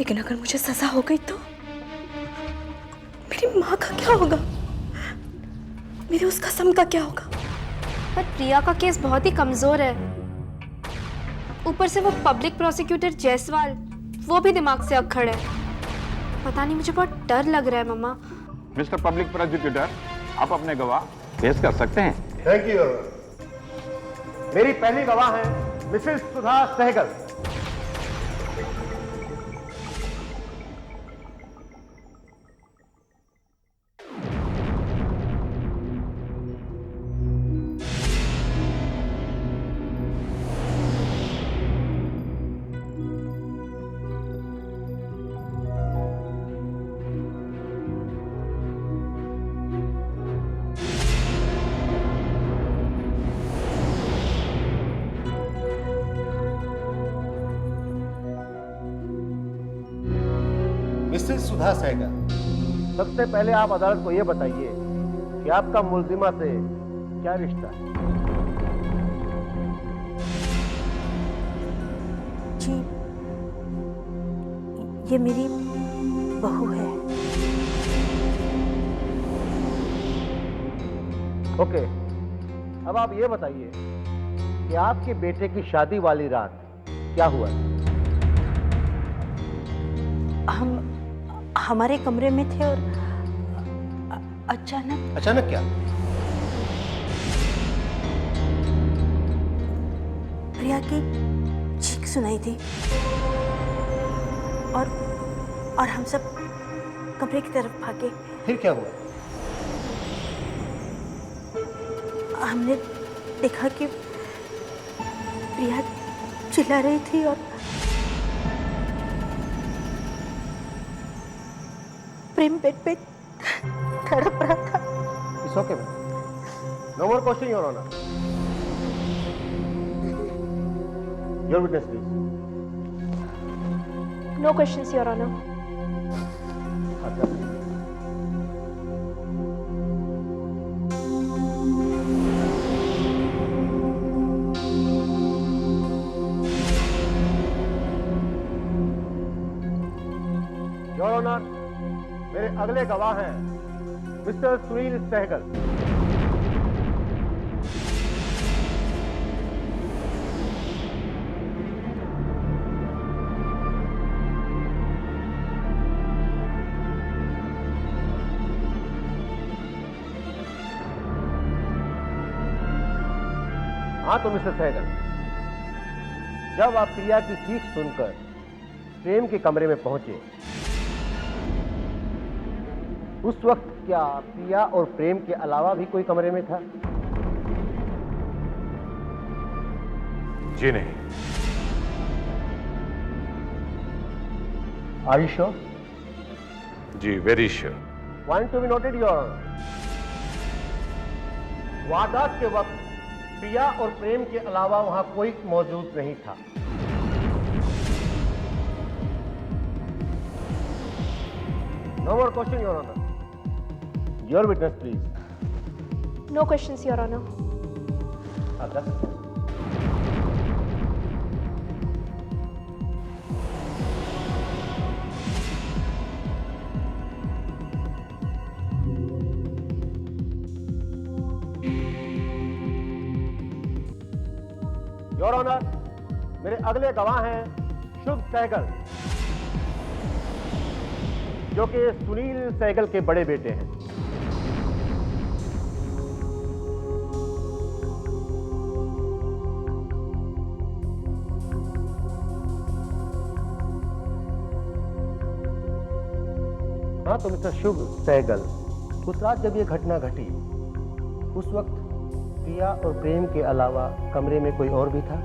लेकिन अगर मुझे सजा हो गई तो मेरी माँ का क्या होगा, मेरे उस कसम का क्या होगा? पर प्रिया का केस बहुत ही कमजोर है, ऊपर से वो पब्लिक प्रोसिक्यूटर जायसवाल, वो भी दिमाग से अक्खड़ है। पता नहीं, मुझे बहुत डर लग रहा है मम्मा। मिस्टर पब्लिक प्रोसिक्यूटर, आप अपने गवाह पेश कर सकते हैं। Thank you. मेरी पहली गवाह है मिसेस सुधा सहगल। मिसेस सुधा सहगल, सबसे पहले आप अदालत को यह बताइए कि आपका मुलजिमा से क्या रिश्ता है? जी, ये मेरी बहू है। ओके, अब आप ये बताइए कि आपके बेटे की शादी वाली रात क्या हुआ? हम हमारे कमरे में थे और अचानक क्या? प्रिया की चीख सुनाई थी और हम सब कमरे की तरफ भागे। फिर क्या हुआ? हमने देखा कि प्रिया चिल्ला रही थी और प्रेम बेड पे तड़प रहा था। It's okay ma'am, no more question your honour. Your witness please. No questions your honour. Your honour, मेरे अगले गवाह हैं मिस्टर सुनील सहगल। हाँ तो मिस्टर सहगल, जब आप प्रिया की चीख सुनकर प्रेम के कमरे में पहुंचे, उस वक्त क्या प्रिया और प्रेम के अलावा भी कोई कमरे में था? जी नहीं। Are you sure? जी, very sure. Point to be noted your honour. वारदात के वक्त प्रिया और प्रेम के अलावा वहां कोई मौजूद नहीं था। No more question your honour. Your witness please. No questions your honour. Your honour, मेरे अगले गवाह हैं शुभ सहगल, जो कि सुनील सहगल के बड़े बेटे हैं। हाँ तो मिस्टर शुभ सहगल, उस रात जब ये घटना घटी, उस वक्त प्रिया और प्रेम के अलावा कमरे में कोई और भी था?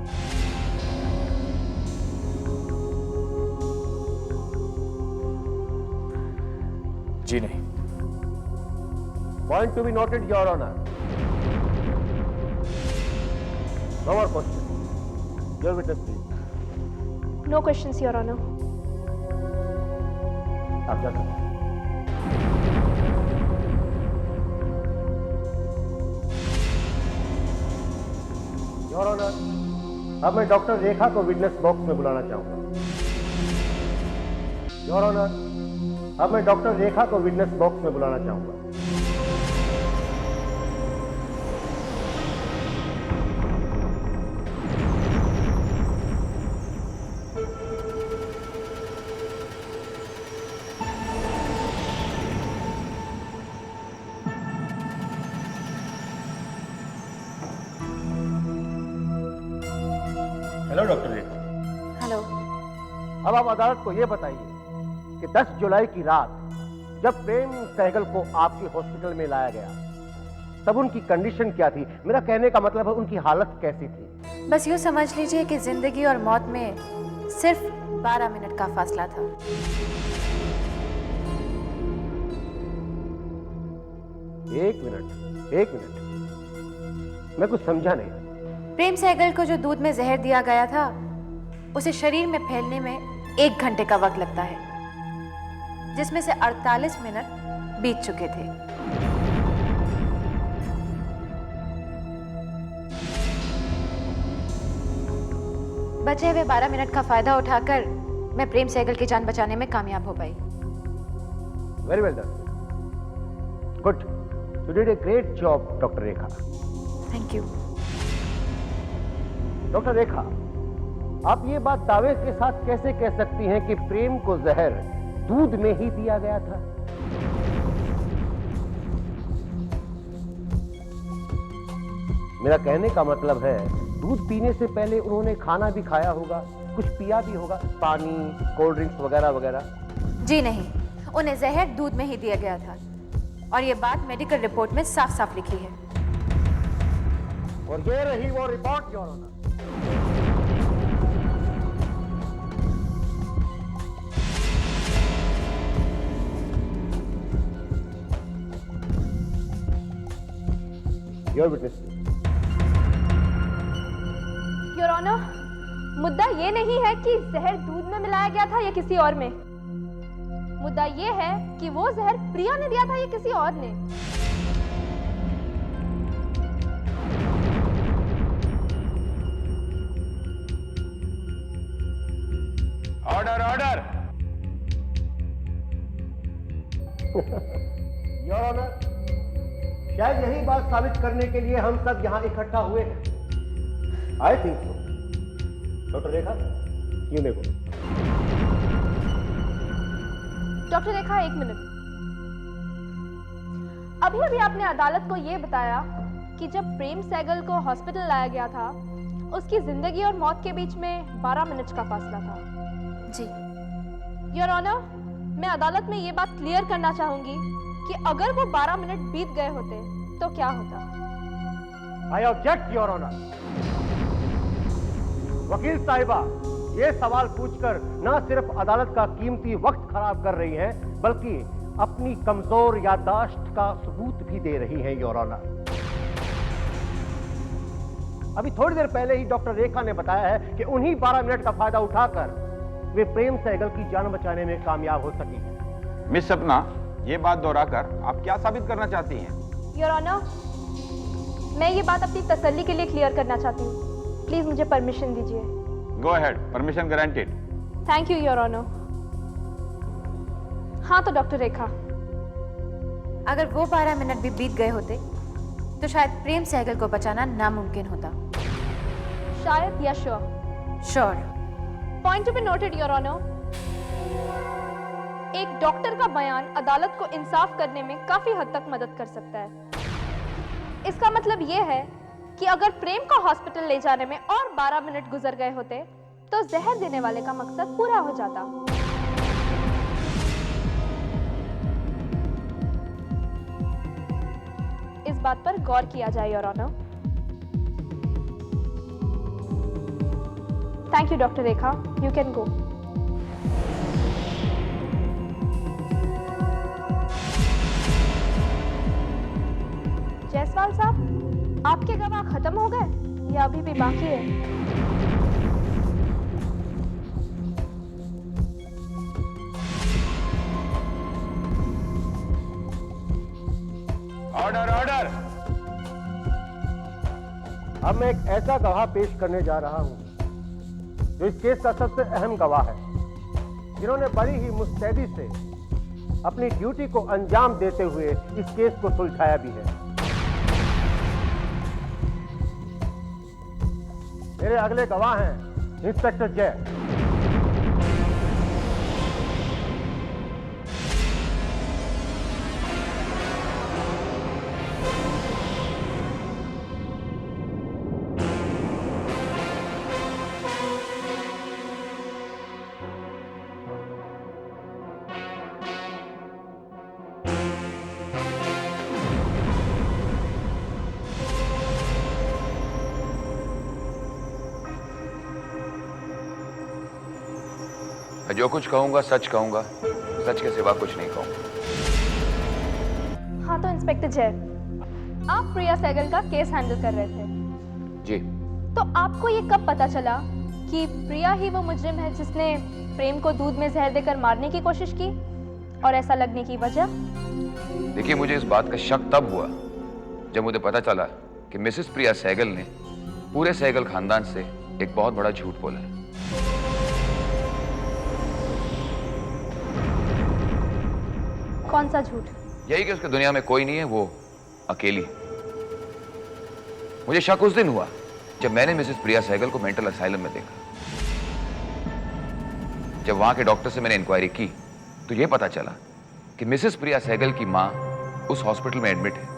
जी नहीं। Point to be noted your honour. No more question. Your witness please. No questions your honour. आप जा सकते हैं। योर ऑनर, अब मैं डॉक्टर रेखा को विटनेस बॉक्स में बुलाना चाहूंगा। योर ऑनर, अब मैं डॉक्टर रेखा को विटनेस बॉक्स में बुलाना चाहूंगा। हेलो डॉक्टर रेखा। हेलो। अब आप अदालत को यह बताइए कि 10 जुलाई की रात जब प्रेम सहगल को आपके हॉस्पिटल में लाया गया तब उनकी कंडीशन क्या थी? मेरा कहने का मतलब है उनकी हालत कैसी थी? बस यूँ समझ लीजिए कि जिंदगी और मौत में सिर्फ 12 मिनट का फासला था। एक मिनट, मैं कुछ समझा नहीं। प्रेम सहगल को जो दूध में जहर दिया गया था उसे शरीर में फैलने में 1 घंटे का वक्त लगता है, जिसमें से 48 मिनट बीत चुके थे। बचे हुए 12 मिनट का फायदा उठाकर मैं प्रेम सहगल की जान बचाने में कामयाब हो पाई। Very well done, good, you did a great job doctor Rekha. Thank you. Doctor Rekha, आप ये बात दावे के साथ कैसे कह सकती हैं कि प्रेम को जहर दूध में ही दिया गया था? मेरा कहने का मतलब है दूध पीने से पहले उन्होंने खाना भी खाया होगा, कुछ पिया भी होगा, पानी, कोल्ड ड्रिंक्स वगैरह वगैरह। जी नहीं, उन्हें जहर दूध में ही दिया गया था और ये बात मेडिकल रिपोर्ट में साफ साफ लिखी है। और ये रही वो report your honour. Your witness. Your honour, मुद्दा ये नहीं है कि जहर दूध में मिलाया गया था या किसी और में। मुद्दा ये है कि वो जहर प्रिया ने दिया था या किसी और ने। Order order. योर ऑनर, शायद यही बात साबित करने के लिए हम सब यहां इकट्ठा हुए हैं। I think so. Doctor Rekha, you may go. Doctor Rekha, 1 minute. अभी अभी आपने अदालत को यह बताया कि जब प्रेम सहगल को हॉस्पिटल लाया गया था उसकी जिंदगी और मौत के बीच में 12 मिनट का फासला था। जी। योर ऑनर, मैं अदालत में ये बात क्लियर करना चाहूंगी कि अगर वो 12 मिनट बीत गए होते तो क्या होता। I object your honour. वकील साहिबा ये सवाल पूछकर न सिर्फ अदालत का कीमती वक्त खराब कर रही हैं, बल्कि अपनी कमजोर याददाश्त का सबूत भी दे रही हैं योर ऑनर। अभी थोड़ी देर पहले ही डॉक्टर रेखा ने बताया है कि उन्हीं 12 मिनट का फायदा उठाकर वे प्रेम सहगल की जान बचाने में कामयाब हो सकी हैं। मिस सपना, ये बात दोहराकर आप क्या साबित करना चाहती हैं? योर ऑनर, मैं ये बात अपनी तसल्ली के लिए क्लियर करना चाहती हूँ। प्लीज मुझे परमिशन दीजिए। Go ahead, permission granted. Thank you your honour. हाँ तो डॉक्टर रेखा, अगर वो 12 मिनट भी बीत गए होते तो शायद प्रेम सहगल को बचाना नामुमकिन होता। शायद या sure? Sure. Point to be noted your honour. एक डॉक्टर का बयान अदालत को इंसाफ करने में काफी हद तक मदद कर सकता है। इसका मतलब यह है कि अगर प्रेम को हॉस्पिटल ले जाने में और 12 मिनट गुजर गए होते तो जहर देने वाले का मकसद पूरा हो जाता। इस बात पर गौर किया जाए your honour. Thank you doctor Rekha, you can go. Jaiswal साहब, आपके गवाह खत्म हो गए या अभी भी बाकी है? Order order. अब मैं एक ऐसा गवाह पेश करने जा रहा हूं जो इस केस का सबसे अहम गवाह है। जिन्होंने बड़ी ही मुस्तैदी से अपनी ड्यूटी को अंजाम देते हुए इस केस को सुलझाया भी है। मेरे अगले गवाह हैं इंस्पेक्टर जय। मैं जो कुछ कहूंगा सच कहूंगा, सच के सिवा कुछ नहीं कहूंगा। हाँ तो इंस्पेक्टर जय, आप प्रिया सहगल का केस हैंडल कर रहे थे जी। तो आपको ये कब पता चला कि प्रिया ही वो मुजरिम है जिसने प्रेम को दूध में जहर देकर मारने की कोशिश की? और ऐसा लगने की वजह? देखिए, मुझे इस बात का शक तब हुआ जब मुझे पता चला कि मिसेस प्रिया सहगल ने पूरे सहगल खानदान से एक बहुत बड़ा झूठ बोला है। कौन सा झूठ? यही कि उसकी दुनिया में कोई नहीं है, वो अकेली। मुझे शक उस दिन हुआ जब मैंने मिसेस प्रिया सहगल को मेंटल असाइलम में देखा। जब वहां के डॉक्टर से मैंने इंक्वायरी की तो यह पता चला कि मिसेस प्रिया सहगल की मां उस हॉस्पिटल में एडमिट है।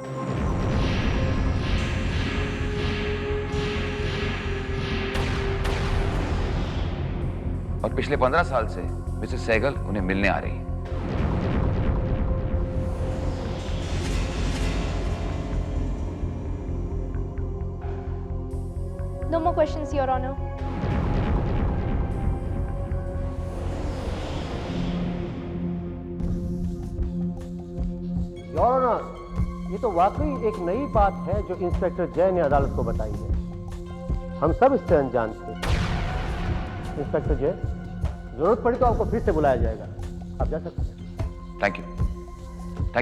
और पिछले 15 साल से मिसेस सहगल उन्हें मिलने आ रही है। No more questions, Your Honor. Your honour, ये तो वाकई एक नई बात है जो इंस्पेक्टर जय ने अदालत को बताई है। हम सब इससे अनजान थे। इंस्पेक्टर जय, जरूरत पड़ी तो आपको फिर से बुलाया जाएगा, आप जा सकते हैं। Thank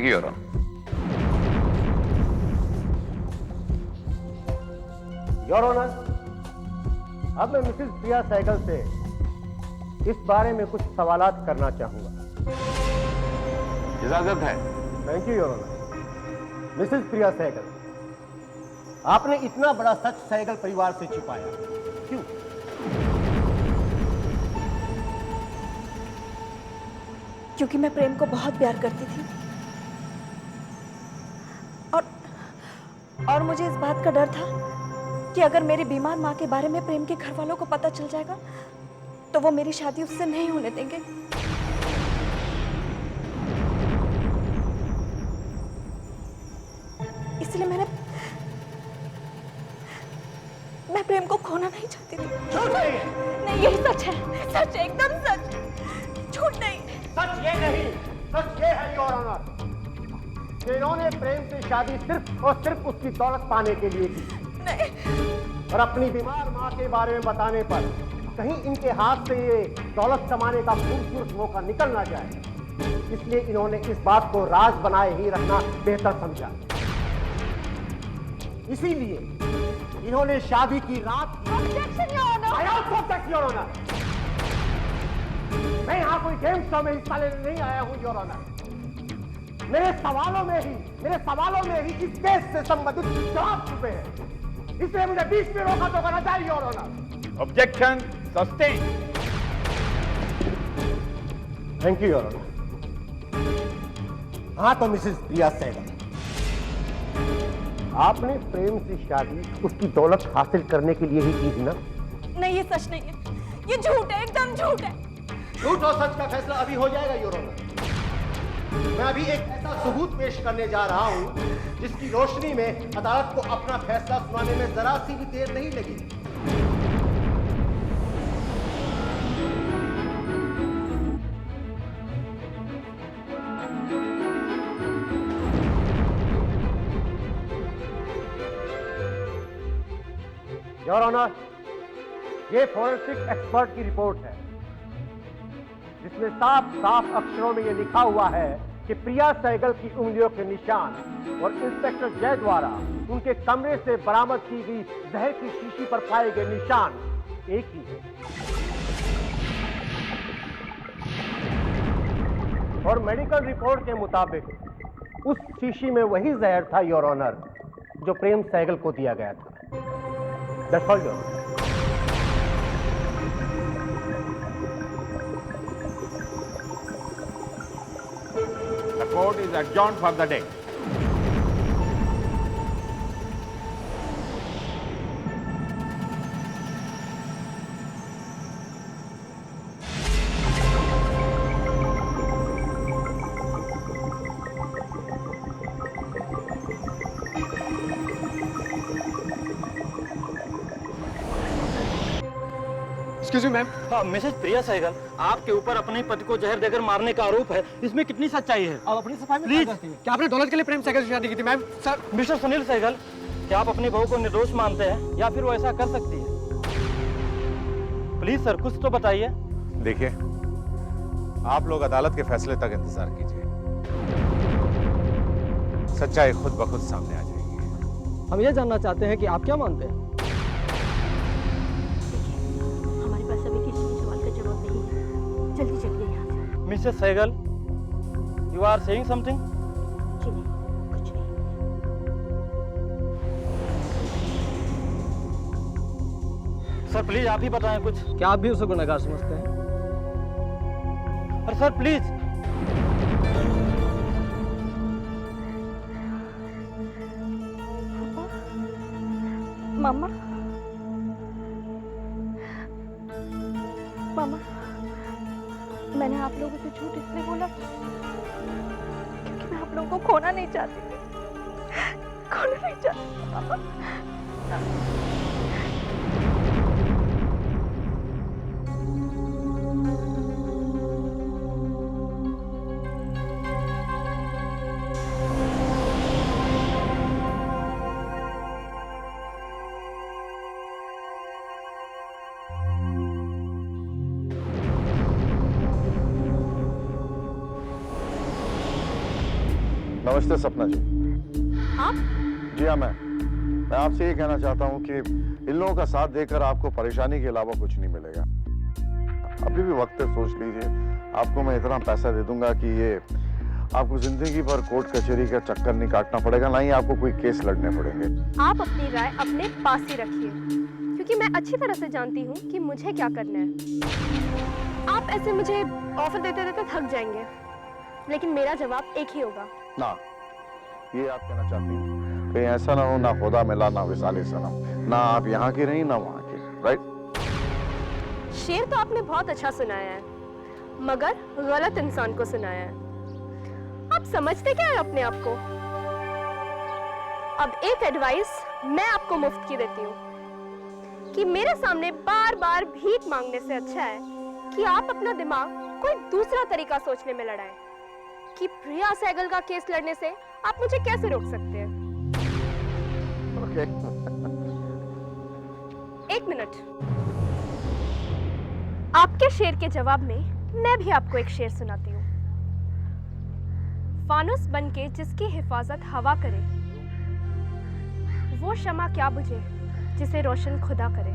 you your honour. Your honour, अब मैं मिसेस प्रिया सहगल से इस बारे में कुछ सवालात करना चाहूंगा। इजाजत है। Thank you your honour. Mrs Priya Sehgal, आपने इतना बड़ा सच सहगल परिवार से छुपाया क्यों? क्योंकि मैं प्रेम को बहुत प्यार करती थी और मुझे इस बात का डर था कि अगर मेरी बीमार माँ के बारे में प्रेम के घर वालों को पता चल जाएगा तो वो मेरी शादी उससे नहीं होने देंगे। इसलिए मैं प्रेम को खोना नहीं चाहती थी। झूठ नहीं, यही सच है, सच है, एकदम सच, झूठ नहीं। सच ये नहीं, सच ये है योर ऑनर कि इन्होंने प्रेम से शादी सिर्फ और सिर्फ उसकी दौलत पाने के लिए की। नहीं। और अपनी बीमार माँ के बारे में बताने पर कहीं इनके हाथ से ये दौलत कमाने का खूबसूरत मौका निकल ना जाए, इसलिए इन्होंने इस बात को राज बनाए ही रखना बेहतर समझा। इसीलिए इन्होंने शादी की रात योर ऑनर, मैं यहाँ कोई गेम शो में हिस्सा लेने नहीं आया हूँ योर ऑनर। मेरे सवालों में ही इस केस से संबंधित जवाब छुपे हैं, इसलिए मुझे बीच में रोका तो करना चाहिए your honour. Objection sustain. Thank you your honour. हाँ तो मिसेस प्रिया सहगल, आपने प्रेम से शादी उसकी दौलत हासिल करने के लिए ही की थी ना? नहीं, ये सच नहीं है, ये झूठ है, एकदम झूठ है। झूठ और सच का फैसला अभी हो जाएगा योर ऑनर। मैं अभी एक ऐसा सबूत पेश करने जा रहा हूं जिसकी रोशनी में अदालत को अपना फैसला सुनाने में जरा सी भी देर नहीं लगी। योर ऑनर, ये फॉरेंसिक एक्सपर्ट की रिपोर्ट है जिसमें साफ साफ अक्षरों में यह लिखा हुआ है कि प्रिया सहगल की उंगलियों के निशान और इंस्पेक्टर जय द्वारा उनके कमरे से बरामद की गई जहर की शीशी पर पाए गए निशान एक ही है। और मेडिकल रिपोर्ट के मुताबिक उस शीशी में वही जहर था योर ऑनर जो प्रेम सहगल को दिया गया था। That's all, Your Honor. The court is adjourned for the day. Excuse me ma'am, Mrs Priya Sehgal, आपके ऊपर अपने ही पति को जहर देकर मारने का आरोप है। इसमें कितनी सच्चाई है? आप अपनी सफाई में प्लीज। क्या आपने दौलत के लिए प्रेम सहगल से शादी की थी? Ma'am sir, Mr Sunil Sehgal, क्या आप अपनी बहू को निर्दोष मानते हैं या फिर वो ऐसा कर सकती है? प्लीज सर, कुछ तो बताइए। देखिए, आप लोग अदालत के फैसले तक इंतजार कीजिए, सच्चाई खुद ब खुद सामने आ जाएगी। हम ये जानना चाहते हैं कि आप क्या मानते हैं? हमारे पास अभी किसी भी सवाल का जवाब नहीं है। जल्दी चलिए यहाँ से। Mrs Sehgal, you are saying something? जी नहीं, कुछ नहीं। सर प्लीज आप ही बताएं कुछ। क्या आप भी उसे गुनहगार समझते हैं? अरे सर प्लीज। मामा, मामा, मैंने आप लोगों से झूठ इसलिए बोला क्योंकि मैं आप लोगों को खोना नहीं चाहती थी। खोना नहीं चाहती मामा। नमस्ते सपना जी। आप? जी हाँ, मैं आपसे ये कहना चाहता हूँ कि इन लोगों का साथ देकर आपको परेशानी के अलावा कुछ नहीं मिलेगा। अभी भी वक्त है, सोच लीजिए। आपको मैं इतना पैसा दे दूंगा कि ये आपको जिंदगी भर कोर्ट कचहरी का चक्कर नहीं काटना पड़ेगा, ना ही आपको कोई केस लड़ने पड़ेंगे। आप अपनी राय अपने पास ही रखिए, क्योंकि मैं अच्छी तरह से जानती हूँ कि मुझे क्या करना है। आप ऐसे मुझे ऑफर देते देते थक जाएंगे, लेकिन मेरा जवाब एक ही होगा। ना, ये आप कहना चाहती हैं कहीं ऐसा ना हो ना खुदा मिला ना विसाले सनम, ना आप यहाँ की रही ना वहाँ की, राइट? शेर तो आपने बहुत अच्छा सुनाया है, मगर गलत इंसान को सुनाया है। आप समझते क्या है अपने आप को? अब एक एडवाइस मैं आपको मुफ्त की देती हूँ कि मेरे सामने बार बार भीख मांगने से अच्छा है कि आप अपना दिमाग कोई दूसरा तरीका सोचने में लड़ाएं कि प्रिया सहगल का केस लड़ने से आप मुझे कैसे रोक सकते हैं। ओके। एक मिनट। आपके शेर के जवाब में मैं भी आपको एक शेर सुनाती हूँ। फानुस बनके जिसकी हिफाजत हवा करे, वो शमा क्या बुझे जिसे रोशन खुदा करे।